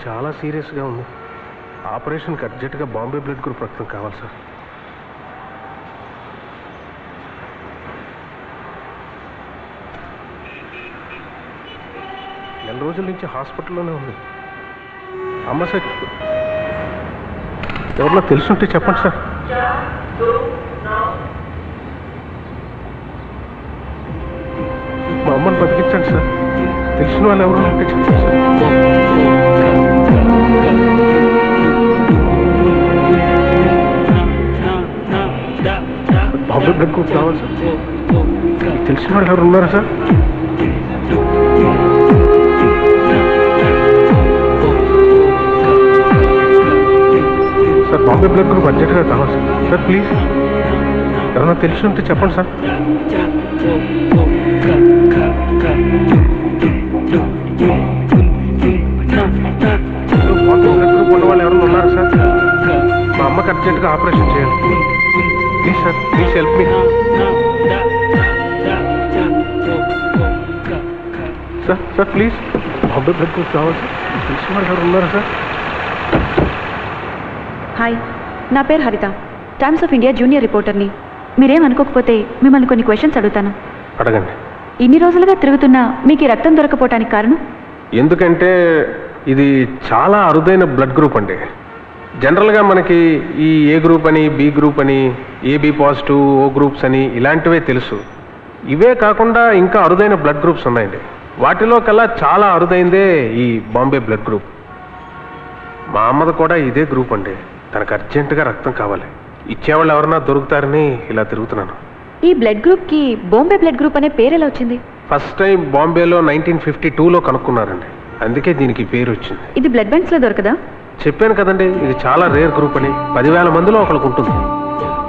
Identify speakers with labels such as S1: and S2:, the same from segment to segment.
S1: చాలా సీరియస్గా ఉంది. ఆపరేషన్కి అర్జెంటుగా బాంబే బ్లడ్ గ్రూప్ రక్తం కావాలి సార్. నెల రోజుల నుంచి హాస్పిటల్లోనే ఉంది. అమ్మ సార్ ఎవరిలో తెలుసుంటే చెప్పండి సార్. మా అమ్మని బతికించండి సార్. తెలిసిన వాళ్ళు ఎవరు ఉంటే చెప్పండి సార్. బాంబే బ్లడ్ గ్రూప్ కావాలి సార్. తెలిసిన వాళ్ళు ఎవరు ఉన్నారా sir? Sir Bombay blood group అర్జెంట్గా కావాలి సార్. సార్ ప్లీజ్ ఎవరైనా తెలిసి ఉంటే చెప్పండి సార్. బాంబే బ్లడ్ గ్రూప్ ఉన్న వాళ్ళు ఎవరైనా ఉన్నారా సార్? మా అమ్మకి అర్జెంట్గా ఆపరేషన్ చేయాలి. Please sir, please help me sir. Sir please Bombay blood group కావాలి సార్. తెలిసిన వాళ్ళు ఎవరు ఉన్నారా సార్?
S2: హాయ్, నా పేరు హరిత, టైమ్స్ ఆఫ్ ఇండియా జూనియర్ రిపోర్టర్ని. మీరేమనుకోకపోతే మిమ్మల్ని కొన్ని క్వశ్చన్స్ అడుగుతాను.
S1: అడగండి.
S2: ఇన్ని రోజులుగా తిరుగుతున్నా మీకు ఈ రక్తం దొరకపోవటానికి కారణం?
S1: ఎందుకంటే ఇది చాలా అరుదైన బ్లడ్ గ్రూప్ అండి. జనరల్గా మనకి ఈ ఏ గ్రూప్ అని, బి గ్రూప్ అని, ఏబి పాజిటివ్, ఓ గ్రూప్స్ అని ఇలాంటివే తెలుసు. ఇవే కాకుండా ఇంకా అరుదైన బ్లడ్ గ్రూప్స్ ఉన్నాయండి. వాటిలో కల్లా చాలా అరుదైందే ఈ బాంబే బ్లడ్ గ్రూప్. మా అమ్మది కూడా ఇదే గ్రూప్ అండి. తనకు అర్జెంటుగా రక్తం కావాలి. ఇచ్చేవాళ్ళు ఎవరన్నా దొరుకుతారని ఇలా తిరుగుతున్నాను.
S2: ఈ బ్లడ్ గ్రూప్కి బాంబే బ్లడ్ గ్రూప్ అనే పేరు ఎలా వచ్చింది?
S1: ఫస్ట్ టైం బాంబేలో 1952లో కనుక్కున్నారండి. అందుకే దీనికి పేరు వచ్చింది.
S2: ఇది బ్లడ్ బ్యాంక్స్లో దొరకదా?
S1: చెప్పాను కదండి, ఇది చాలా రేర్ గ్రూప్ అని. 10,000 మందిలో ఒకరికి ఉంటుంది.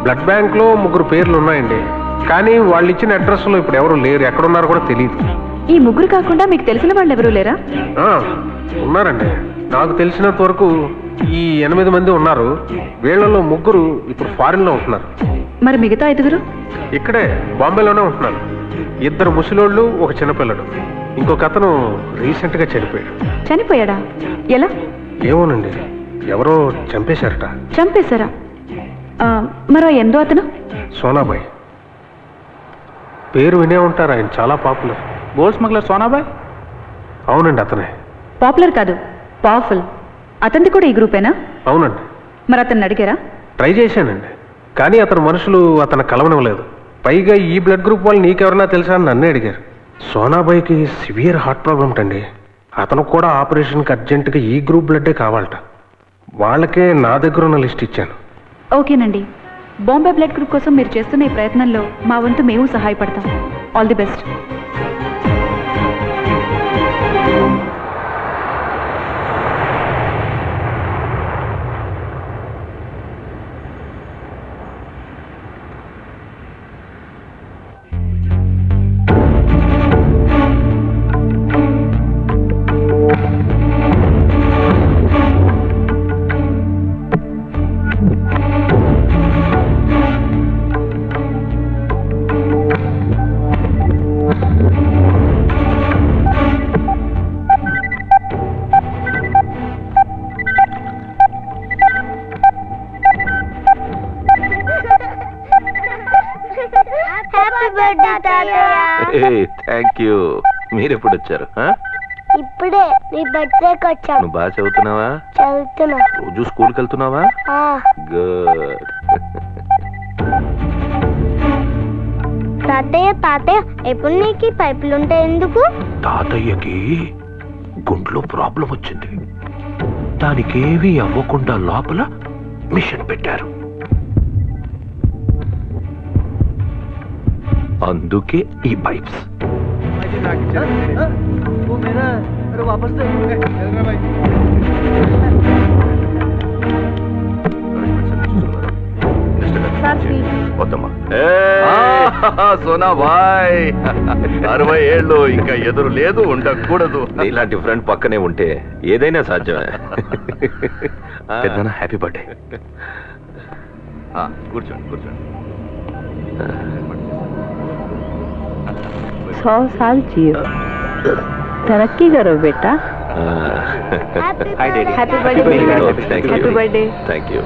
S1: బ్లడ్ బ్యాంక్లో 3 పేర్లు ఉన్నాయండి. కానీ వాళ్ళు ఇచ్చిన అడ్రస్లో ఇప్పుడు ఎవరు లేరు. ఎక్కడున్నారో కూడా తెలియదు.
S2: ఈ 3 కాకుండా మీకు తెలిసిన వాళ్ళు ఎవరూ లేరా?
S1: ఉన్నారండి. నాకు తెలిసినంత వరకు ఈ 8 మంది ఉన్నారు. వీళ్ళలో 3 ఇప్పుడు ఫారిన్లో ఉంటున్నారు.
S2: మరి మిగతా 5
S1: ఇక్కడే బాంబేలోనే ఉంటున్నారు. 2 ముసలోళ్ళు, ఒక చిన్నపిల్లడు. ఇంకొక అతను రీసెంట్గా చనిపోయాడు.
S2: చనిపోయాడా? ఎలా?
S1: ఏమోనండి, ఎవరో చంపేశారట.
S2: చంపేశారా? మరో ఎందో అతను?
S1: సోనాబాయ్. పేరు వినే ఉంటారు, ఆయన చాలా పాపులర్.
S3: Gold smuggler సోనాబాయ్?
S1: అవునండి, అతనే.
S2: పాపులర్ కాదు, పవర్ఫుల్. అతనిది కూడా ఈ గ్రూపేనా?
S1: అవునండి.
S2: మరి అతన్ని అడిగారా?
S1: ట్రై చేశానండి, కానీ అతని మనుషులు అతను కలవనివ్వలేదు. పైగా ఈ బ్లడ్ గ్రూప్ వాళ్ళు నీకెవరన్నా తెలుసా అని నన్నే అడిగారు. సోనాబాయ్కి సివియర్ హార్ట్ ప్రాబ్లం అండి. అతను కూడా ఆపరేషన్కి అర్జెంటుగా ఈ గ్రూప్ బ్లడ్డే కావాలట. వాళ్ళకే నా దగ్గర ఉన్న లిస్ట్ ఇచ్చాను.
S2: ఓకేనండి. బాంబే బ్లడ్ గ్రూప్ కోసం మీరు చేస్తున్న ఈ ప్రయత్నంలో మా వంతు మేము సహాయపడతాం. All the best.
S4: Thank you. మీరెప్పుడు వచ్చారు?
S5: ఇప్పుడే నీ బర్త్డేకి వచ్చాను.
S4: నువ్వు బాగా చదువుతున్నావా?
S5: చదువుతున్నా.
S4: రోజు స్కూల్కి వెళ్తున్నావా? గుడ్.
S5: తాతయ్య తాతయ్య ఎప్పుడు నీకు పైపులుంటాయి ఎందుకు?
S4: తాతయ్యకి గుండెలో ప్రాబ్లం వచ్చింది. దానికేమీ అవ్వకుండా లోపల మిషన్ పెట్టారు. అందుకే ఈ పైప్స్. సోనాబాయ్, 60 ఏళ్ళు ఇంకా ఎదురు లేదు, ఉండకూడదు. ఇలాంటి ఫ్రెండ్ పక్కనే ఉంటే ఏదైనా సాధ్యమే. పెద్దనా హ్యాపీ బర్త్డే. కూర్చోండి కూర్చోండి.
S6: 100 साल जियो, तरक्की करो बेटा.
S2: Happy birthday happy birthday
S4: thank you.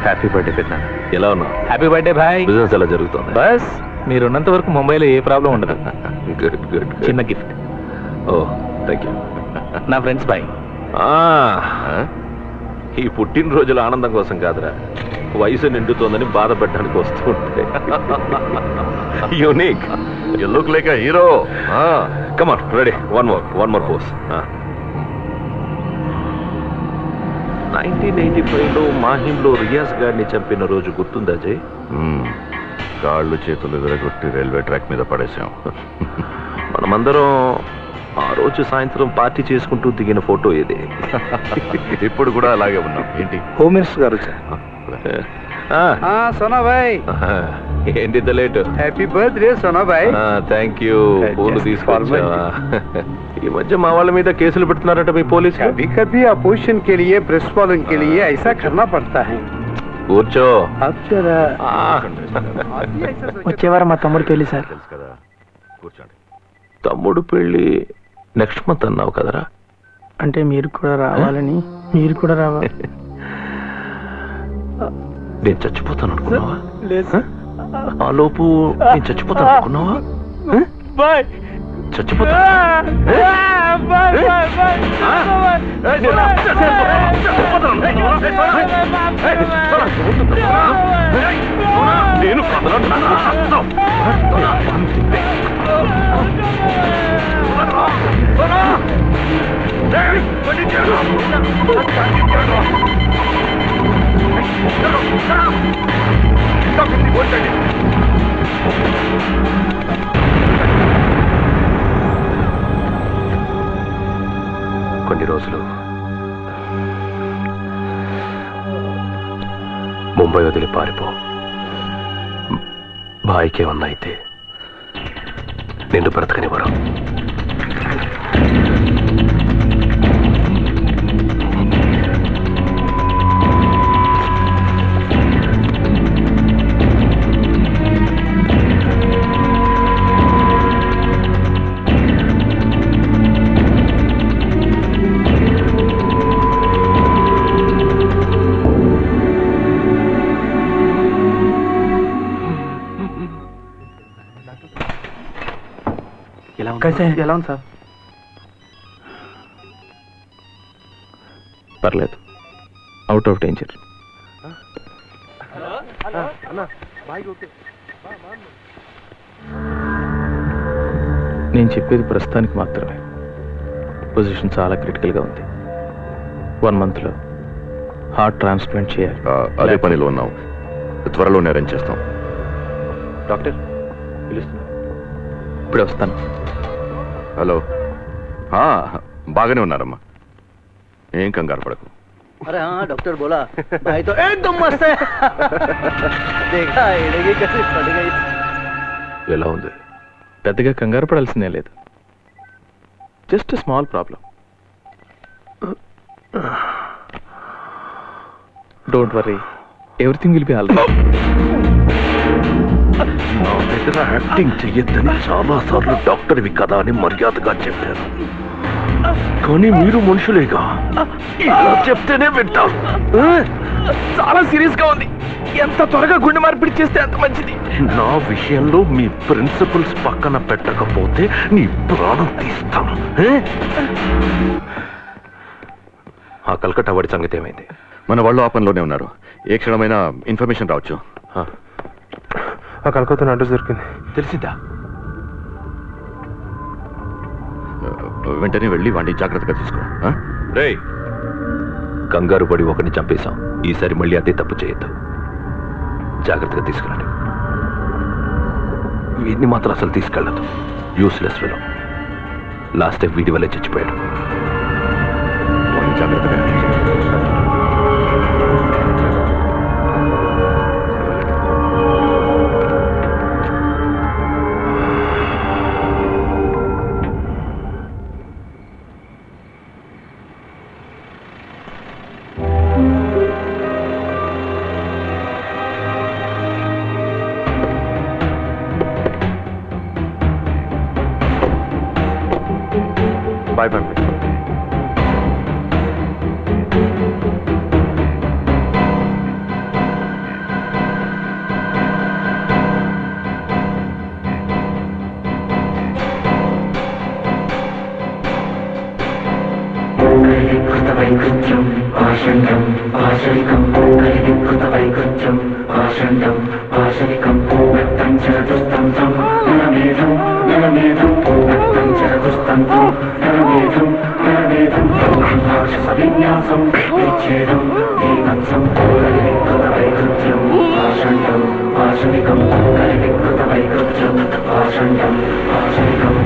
S3: Happy birthday పెద్ద.
S4: ఎలా ఉన్నావు?
S3: హ్యాపీ బర్త్డే భాయ్.
S4: బిజినెస్ ఎలా జరుగుతుంది?
S3: బస్ మీరున్నంత వరకు ముంబైలో ఏ ప్రాబ్లం ఉండదు.
S4: Good good.
S3: చిన్న గిఫ్ట్.
S4: Oh thank you.
S3: నా ఫ్రెండ్స్ బాయ్.
S4: ఈ పుట్టినరోజుల ఆనందం కోసం కాదురా, వయసు నిండుతోందని బాధపడడానికి వస్తూ ఉంటాయి. Unique. You look like a hero. Come on, ready. One more pose. 1985లో మాహింలో రియాజ్ గారిని చంపిన రోజు గుర్తుందా జయ్?
S6: కాళ్ళు చేతులు ఎదురగొట్టి రైల్వే ట్రాక్ మీద పడేసాం.
S4: మనమందరం ఆ రోజు సాయంత్రం పార్టీ చేసుకుంటూ దిగిన ఫోటో ఇది.
S6: ఇప్పుడు కూడా అలాగే ఉన్నాం. ఏంటి
S3: హోమ్ మినిస్టర్ గారు సోనా భాయ్.
S4: ఏంటి late?
S3: Happy birthday Sona Bhai.
S4: Thank you. పూలు తీసుకొచ్చావా? ఈ మధ్య మా వాళ్ళ మీద కేసులు పెడుతున్నారట మీ పోలీసు.
S7: कभी कभी अपोजिशन के लिए प्रेस वालों के लिए ऐसा करना पड़ता है.
S4: కూర్చో.
S7: अब जरा
S3: వచ్చేవారం మా తమ్ముడు పెళ్లి సార్.
S6: తెలుసు కదా, కూర్చోండి.
S4: తమ్ముడు పెళ్లి నెక్స్ట్ మంత్ అన్నావు కదరా?
S3: అంటే మీరు కూడా రావాలని. మీరు కూడా రావాలి.
S4: నేను చచ్చిపోతాను అనుకున్నావా? ఆ లోపు నేను చచ్చిపోతాను అనుకున్నావా?
S3: బాయ్.
S4: చచ్చిపోతా. నేను కొన్ని రోజులు ముంబై వదిలి పారిపో. భాయికేమన్నా అయితే నిన్ను బ్రతకనివ్వరు.
S3: ఎలా ఉంది సార్? పర్లేదు, అవుట్ ఆఫ్ డేంజర్. నేను చెప్పేది ప్రస్తుతానికి మాత్రమే. పొజిషన్ చాలా క్రిటికల్గా ఉంది. 1 monthలో హార్ట్ ట్రాన్స్ప్లాంట్ చేయాలి.
S6: అదే పనిలో ఉన్నాం. త్వరలోనే అరేంజ్ చేస్తాం.
S3: డాక్టర్ పిలుస్తున్నా, ఇప్పుడే వస్తాను.
S6: హలో. బాగానే ఉన్నారమ్మా, ఏం కంగారు పడకు.
S8: अरे हाँ डॉक्टर बोला भाई तो एकदम मस्त है. देखा इड़ेगी कैसे पड़ गई.
S4: ఎలా ఉంది?
S3: పెద్దగా కంగారు పడాల్సిందే లేదు. Just small problem. Don't worry, everything will be all right.
S4: నా దగ్గర యాక్టింగ్ చెయ్యొద్దని చాలా సార్లు డాక్టర్వి కదా అని మర్యాదగా చెప్పాను. కానీ మీరు మనుషులేగా, ఇలా చెప్తేనే వింటారు.
S3: చాలా సీరియస్ గా ఉంది. ఎంత త్వరగా గుండె మార్పిడి చేస్తే అంత మంచిది.
S4: నా విషయంలో మీ ప్రిన్సిపల్స్ పక్కన పెట్టకపోతే నీ ప్రాణం తీస్తాను. ఆ కల్కట్టా వాడి సంగతి ఏమైంది?
S6: మన వాళ్ళు ఆ పనిలోనే ఉన్నారు. ఏ క్షణమైనా ఇన్ఫర్మేషన్ రావచ్చు.
S1: ఆ కలకత్తా అడ్రస్ దొరికింది.
S4: తెలిసిందా?
S6: వెంటనే వెళ్ళి వాడిని జాగ్రత్తగా తీసుకో.
S4: రేయ్, కంగారు పడి ఒకరిని చంపేశాం. ఈసారి మళ్ళీ అదే తప్పు చేయొద్దు. జాగ్రత్తగా తీసుకురండి. వీడిని మాత్రం అసలు తీసుకెళ్ళదు. Useless fellow. లాస్ట్ టైం వీడి వల్లే చచ్చిపోయాడు.
S6: వాడిని జాగ్రత్తగా అమ్మాయి పంపిస్తుంది.
S9: వైకృత్యం ఆశంకం ఆశరికం కలివికృత వైకృత్యం ఆశంకం ఆశరికం వ్యక్తం చతుస్తంత్రం నరమేధం నరమేధం వ్యక్తం చతుస్తంత్రం నరమేధం నరమేధం రాక్షస విన్యాసం విచ్ఛేదం ఏకత్సం కలివికృత వైకృత్యం ఆశంకం ఆశరికం కలివికృత వైకృత్యం ఆశంకం ఆశరికం.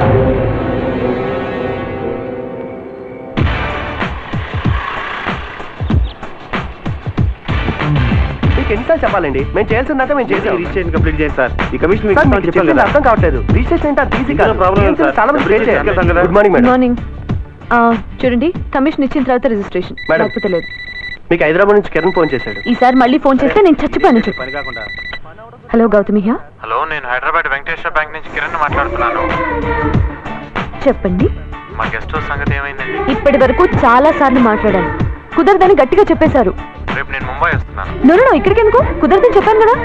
S8: ఎన్నిసార్లు చెప్పాలండి? మేము చేయాల్సిందంటే మేము చేసాం.
S7: రిజిస్ట్రేషన్ కంప్లీట్ చేయండి సార్. ఈ కమిషన్ మీకు
S8: సార్,
S7: ఇస్తామని
S8: మీకు
S7: చెప్పాను
S8: చెప్పింది
S7: కదా.
S8: అర్థం కావట్లేదు. రిజిస్ట్రేషన్ ఏంటి అంత ఈజీ కాదు.
S7: ప్రాబ్లం
S8: ఏం తెలుసు? చాలా మంది pay చేయాలి. Good morning madam.
S10: మార్నింగ్. చూడండి, కమిషన్ ఇచ్చిన తర్వాత రిజిస్ట్రేషన్,
S8: మేడం.
S10: లేకపోతే లేదు.
S8: మీకు హైదరాబాద్ నుంచి కిరణ్ ఫోన్ చేశాడు.
S10: ఈసారి మళ్ళీ ఫోన్ చేస్తే నేను చచ్చిపోయాను చెప్పు.
S7: పని కాకుండా
S10: హలో గౌతమి హియా.
S11: హలో, నేను హైదరాబాద్ వెంకటేశ్వర బ్యాంక్ నుంచి కిరణ్ మాట్లాడుతున్నాను.
S10: చెప్పండి.
S11: మా గెస్ట్ హౌస్ సంగతి ఏమైందండి?
S10: ఇప్పటి వరకు చాలా సార్లు మాట్లాడాను, కుదరదని గట్టిగా చెప్పేశారు.
S11: రేపు నేను ముంబై వస్తున్నాను.
S10: నో ఇక్కడికి ఎందుకు? కుదరదని చెప్పాను కదా.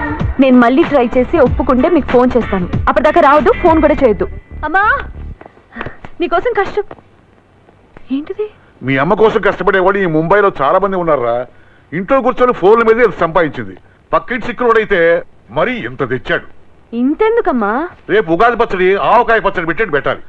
S10: నేను మళ్ళీ ట్రై చేసి ఒప్పుకుంటే మీకు ఫోన్ చేస్తాను. అప్పటిదాకా రావద్దు, ఫోన్ కూడా చేయొద్దు. అమ్మా, నీకోసం కష్టం. ఏంటిది?
S12: మీ అమ్మ కోసం కష్టపడేవాడు ఈ ముంబైలో చాలా మంది ఉన్నారా. ఇంట్లో కూర్చొని ఫోన్ల మీద సంపాదించింది. పక్కింటి సిక్కులోడైతే మరీ ఎంత తెచ్చాడు.
S10: ఇంతెందుకమ్మా?
S12: రేపు ఉగాది పచ్చడి ఆవకాయ పచ్చడి పెట్టండి పెట్టాలి.